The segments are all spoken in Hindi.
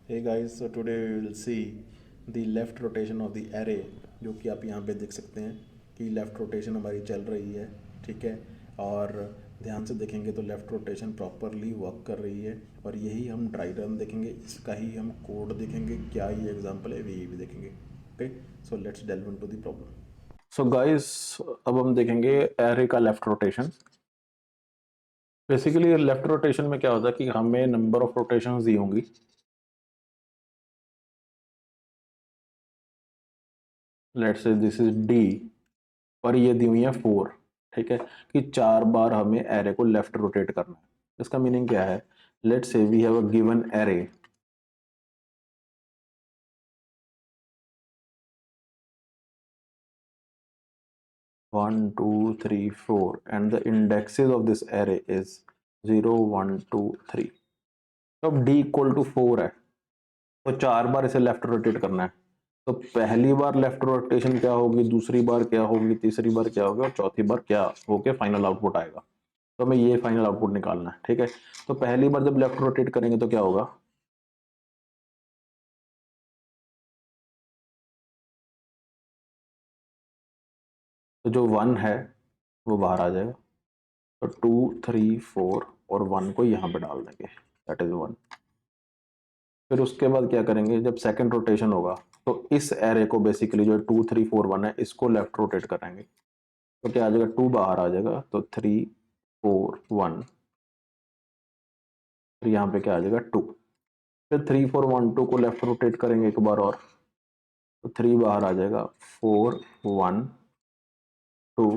Hey guys, so today we will see the left rotation of the array, जो कि आप यहाँ पे देख सकते हैं कि लेफ़्ट रोटेशन हमारी चल रही है। ठीक है, और ध्यान से देखेंगे तो लेफ़्ट रोटेशन प्रॉपरली वर्क कर रही है, और यही हम ड्राई रन देखेंगे, इसका ही हम कोड देखेंगे, क्या ये एग्जांपल है वही भी देखेंगे। Okay, so let's delve into the problem. So guys, अब हम देखेंगे एरे का left rotation. Basically left rotation में क्या होता है कि हमें नंबर ऑफ रोटेशंस दी होंगी। Let's say this is D, और ये दी हुई है 4। ठीक है, कि 4 बार हमें एरे को लेफ्ट रोटेट करना है। इसका मीनिंग क्या है? Let's say we have a given array, one two three four, and the indexes of this array is 0 1 2 3। तो अब डी इक्वल टू 4 है, तो 4 बार इसे लेफ्ट रोटेट करना है। तो पहली बार लेफ्ट रोटेशन क्या होगी, दूसरी बार क्या होगी, तीसरी बार क्या होगी, और चौथी बार क्या होके फाइनल आउटपुट आएगा। तो हमें ये फाइनल आउटपुट निकालना है। ठीक है, तो पहली बार जब लेफ्ट रोटेट करेंगे तो क्या होगा, तो जो 1 है वो बाहर आ जाएगा। तो 2 3 4 और 1 को यहाँ पे डाल देंगे, दैट इज 1। फिर उसके बाद क्या करेंगे, जब सेकंड रोटेशन होगा तो इस एरे को बेसिकली जो 2 3 4 1 है इसको लेफ्ट रोटेट करेंगे। तो क्या आ जाएगा, 2 बाहर आ जाएगा, तो 3 4 1, फिर यहाँ पे क्या आ जाएगा 2। फिर 3 4 1 2 को लेफ्ट रोटेट करेंगे एक बार और, तो 3 बाहर आ जाएगा, 4 1 2,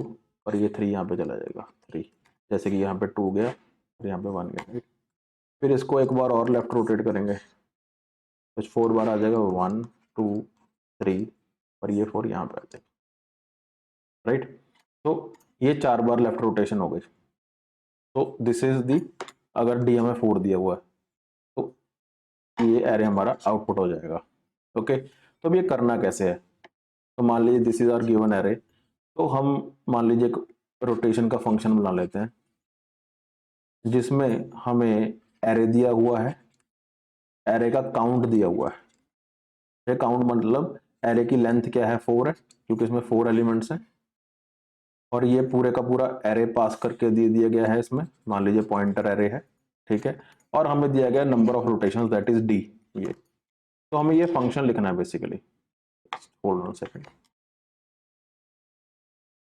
और ये 3 यहाँ पे चला जाएगा 3, जैसे कि यहाँ पे 2 गया और यहाँ पे 1 गया। फिर इसको एक बार और लेफ्ट रोटेट करेंगे, तो 4 बार आ जाएगा, 1 2 3, और ये 4 यहाँ पे आ जाएगा। राइट, तो ये 4 बार लेफ्ट रोटेशन हो गई। तो दिस इज दी, अगर डी हमें 4 दिया हुआ है तो ये एरे हमारा आउटपुट हो जाएगा। ओके, तो अब ये करना कैसे है, तो मान लीजिए this is our given array, तो हम मान लीजिए एक रोटेशन का फंक्शन बना लेते हैं जिसमें हमें एरे दिया हुआ है, एरे का काउंट दिया हुआ है। ये काउंट मतलब एरे की लेंथ क्या है, 4 है, क्योंकि इसमें 4 एलिमेंट्स हैं, और ये पूरे का पूरा एरे पास करके दे दिया गया है इसमें, मान लीजिए पॉइंटर एरे है। ठीक है, और हमें दिया गया number of rotations that is D. ये तो हमें ये फंक्शन लिखना है बेसिकली। होल्ड ऑन सेकंड,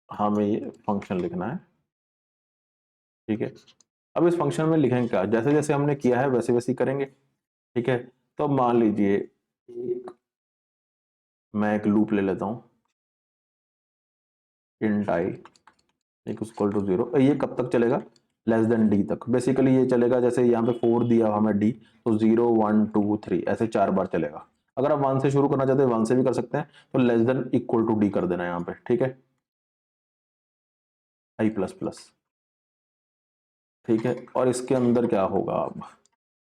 हमें ये फंक्शन लिखना है। ठीक है, अब इस फंक्शन में लिखेंगे क्या, जैसे जैसे हमने किया है वैसे वैसे ही करेंगे। ठीक है, तो मान लीजिए एक, मैं एक लूप ले लेता हूं, इंट आई इक्वल टू 0। ये कब तक चलेगा, लेस देन डी तक। बेसिकली ये चलेगा, जैसे यहाँ पे 4 दिया हमें डी, तो 0 1 2 3 ऐसे 4 बार चलेगा। अगर आप 1 से शुरू करना चाहते हैं 1 से भी कर सकते हैं, तो less than equal to d कर देना यहाँ पे। ठीक है, आई प्लस प्लस। ठीक है, और इसके अंदर क्या होगा, अब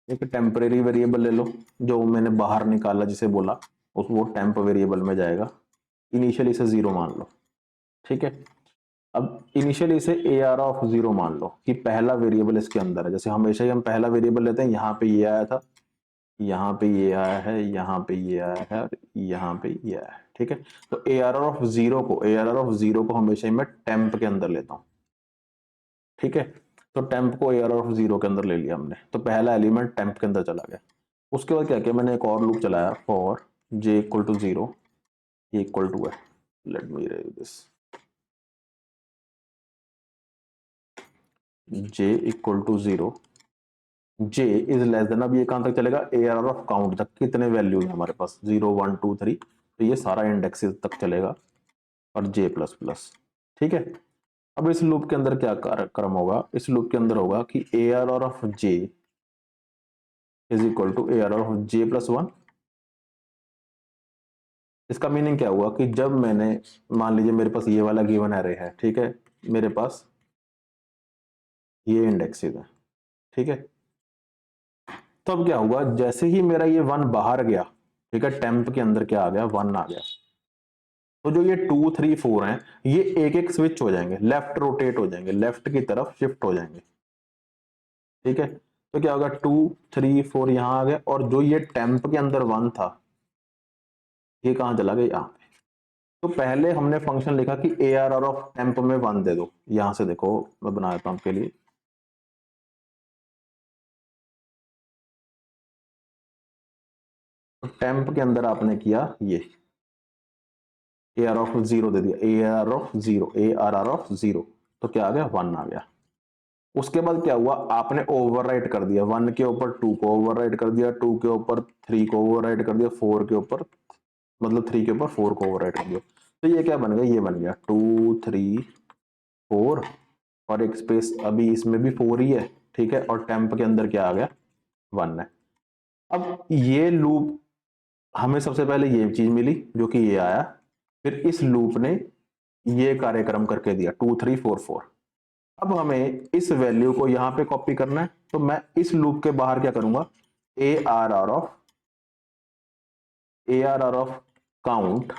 एक टेम्परेरी वेरिएबल ले लो, जो मैंने बाहर निकाला जिसे बोला उस वो टेम्प वेरिएबल में जाएगा। इनिशियली इसे 0 मान लो। ठीक है, अब इनिशियली इसे ए आर ऑफ 0 मान लो कि पहला वेरिएबल इसके अंदर है। जैसे हमेशा ही हम पहला वेरिएबल लेते हैं, यहाँ पे ये आया था, यहाँ पे ये आया है, यहाँ पे ये आया है, और यहाँ पे ये आया है। ठीक है, तो ए आर ऑफ 0 को, ए आर ऑफ 0 को हमेशा ही मैं टेम्प के अंदर लेता हूँ। ठीक है, तो टेम्प को ए आर ऑफ 0 के अंदर ले लिया हमने, तो पहला एलिमेंट टेम्प के अंदर चला गया। उसके बाद क्या किया, मैंने एक और लूप चलाया, फॉर जे इक्वल टू 0, ये इक्वल टू है, let me write this, j equal to 0, j is less than, अब ये कहां तक चलेगा, ए आर ऑफ काउंट तक, कितने वैल्यू है हमारे पास 0 1 2 3, तो ये सारा इंडेक्सेस तक चलेगा, और जे प्लस प्लस। ठीक है, अब इस लूप के अंदर क्या क्रम होगा, इस लूप के अंदर होगा कि A R of j is equal to A R of j plus 1। इसका मीनिंग क्या हुआ कि जब मैंने, मान लीजिए मेरे पास ये वाला गिवन एरे है, ठीक है, मेरे पास ये इंडेक्सेस है। ठीक है, तो अब क्या हुआ, जैसे ही मेरा ये 1 बाहर गया, ठीक है, टेम्प के अंदर क्या आ गया, 1 आ गया, तो जो ये 2 3 4 हैं ये एक एक स्विच हो जाएंगे, लेफ्ट रोटेट हो जाएंगे, लेफ्ट की तरफ शिफ्ट हो जाएंगे। ठीक है, तो क्या होगा 2 3 4 यहां आ गया, और जो ये टेम्प के अंदर 1 था ये कहां चला गया, यहाँ पे। तो पहले हमने फंक्शन लिखा कि ARR ऑफ टेम्प में 1 दे दो। यहां से देखो मैं बना देता हूं आपके लिए, तो टेम्प के अंदर आपने किया ये AR ऑफ 0 दे दिया, ARR ऑफ 0, ARR ऑफ 0, तो क्या आ गया 1 आ गया। उसके बाद क्या हुआ, आपने ओवरराइट कर दिया 1 के ऊपर 2 को ओवरराइट कर दिया, 2 के ऊपर 3 को ओवरराइट कर दिया, 4 के ऊपर मतलब 3 के ऊपर 4 को ओवरराइट कर दिया। तो ये क्या बन गया, ये बन गया 2 3 4, और एक स्पेस अभी इसमें भी 4 ही है, ठीक है, और टेम्प के अंदर क्या आ गया 1 है। अब ये लूप हमें सबसे पहले ये चीज मिली जो कि ये आया, फिर इस लूप ने ये कार्यक्रम करके दिया 2 3 4 4। अब हमें इस वैल्यू को यहां पे कॉपी करना है, तो मैं इस लूप के बाहर क्या करूंगा, ARR of count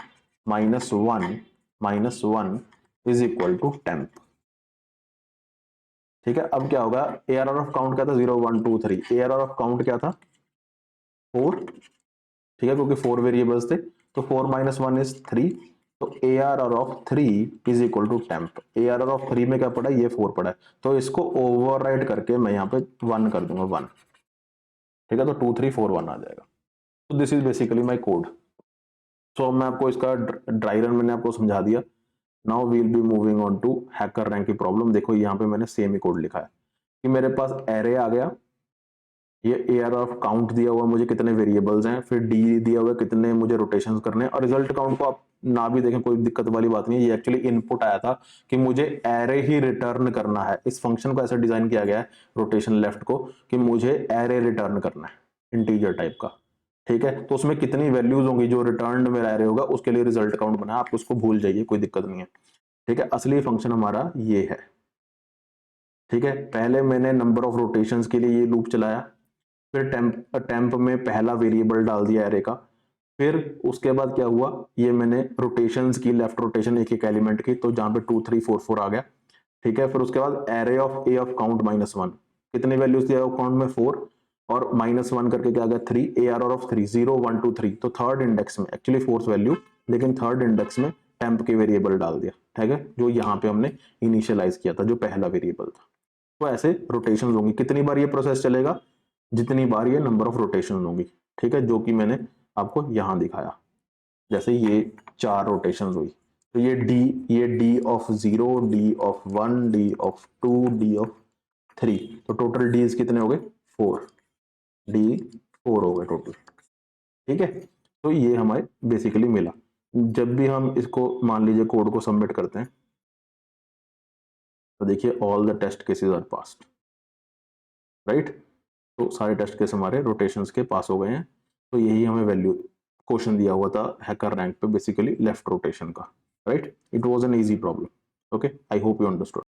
-1 is equal to temp. ठीक है, अब क्या होगा, ARR ऑफ काउंट क्या था 0 1 2 3, ARR ऑफ काउंट क्या था 4, ठीक है, क्योंकि 4 वेरिएबल्स थे, तो 4 - 1 इज 3, तो ARR of 3 is equal to temp. ARR of 3 में क्या पड़ा है, ये 4 पड़ा है, तो इसको ओवरराइड करके मैं यहाँ पे 1 कर दूंगा 1, ठीक है, तो 2 3 4 1 आ जाएगा। तो this is basically my code. So मैं आपको इसका ड्राई रन मैंने आपको समझा दिया। Now we'll be moving on to HackerRank की प्रॉब्लम। देखो यहाँ पे मैंने सेम ही कोड लिखा है कि मेरे पास एरे आ गया, ये ARR ऑफ काउंट दिया हुआ मुझे कितने वेरिएबल्स हैं, फिर डी दिया हुआ कितने मुझे रोटेशंस करने हैं, और रिजल्ट काउंट को आप ना भी देखें कोई दिक्कत वाली बात नहीं है, ये एक्चुअली इनपुट आया था कि मुझे एरे ही रिटर्न करना है। इस फंक्शन को ऐसा डिजाइन किया गया है रोटेशन लेफ्ट को कि मुझे एरे रिटर्न करना है इंटीजर टाइप का, ठीक है, तो उसमें कितनी वैल्यूज होंगी जो रिटर्न में एरे होगा उसके लिए रिजल्ट काउंट बना, आप उसको भूल जाइए, कोई दिक्कत नहीं है, ठीक है। असली फंक्शन हमारा ये है, ठीक है। पहले मैंने नंबर ऑफ रोटेशंस के लिए ये लूप चलाया, फिर टेम्प में पहला वेरिएबल डाल दिया एरे का, फिर उसके बाद क्या हुआ, ये मैंने रोटेशंस की, लेफ्ट रोटेशन एक एक एलिमेंट की, तो जहां पे 2 3 4 4 आ गया, ठीक है। फिर उसके बाद array of A of count -1, कितने वैल्यूज दिया काउंट में 4, और -1 करके क्या आ गया 3, ARR ऑफ 3 0 1 2 3, तो थर्ड इंडेक्स में एक्चुअली फोर्थ वैल्यू, लेकिन थर्ड इंडेक्स में टेम्प के वेरिएबल डाल दिया, ठीक है, जो यहाँ पे हमने इनिशियलाइज किया था, जो पहला वेरिएबल था। तो ऐसे रोटेशन होंगी, कितनी बार ये प्रोसेस चलेगा, जितनी बार ये नंबर ऑफ रोटेशन होंगी, ठीक है, जो कि मैंने आपको यहां दिखाया। जैसे ये 4 रोटेशन हुई, तो ये D of 0, D of 1, D of 2, D of 3, तो टोटल डीज कितने हो गए 4, D 4 हो गए टोटल, ठीक है। तो ये हमें बेसिकली मिला। जब भी हम इसको मान लीजिए कोड को सबमिट करते हैं, तो देखिए all the test cases are passed, right, तो सारे टेस्ट केस हमारे रोटेशंस के पास हो गए हैं। तो यही हमें वैल्यू क्वेश्चन दिया हुआ था हैकर रैंक पे, बेसिकली लेफ्ट रोटेशन का, right. It was an easy problem, okay, I hope you understood.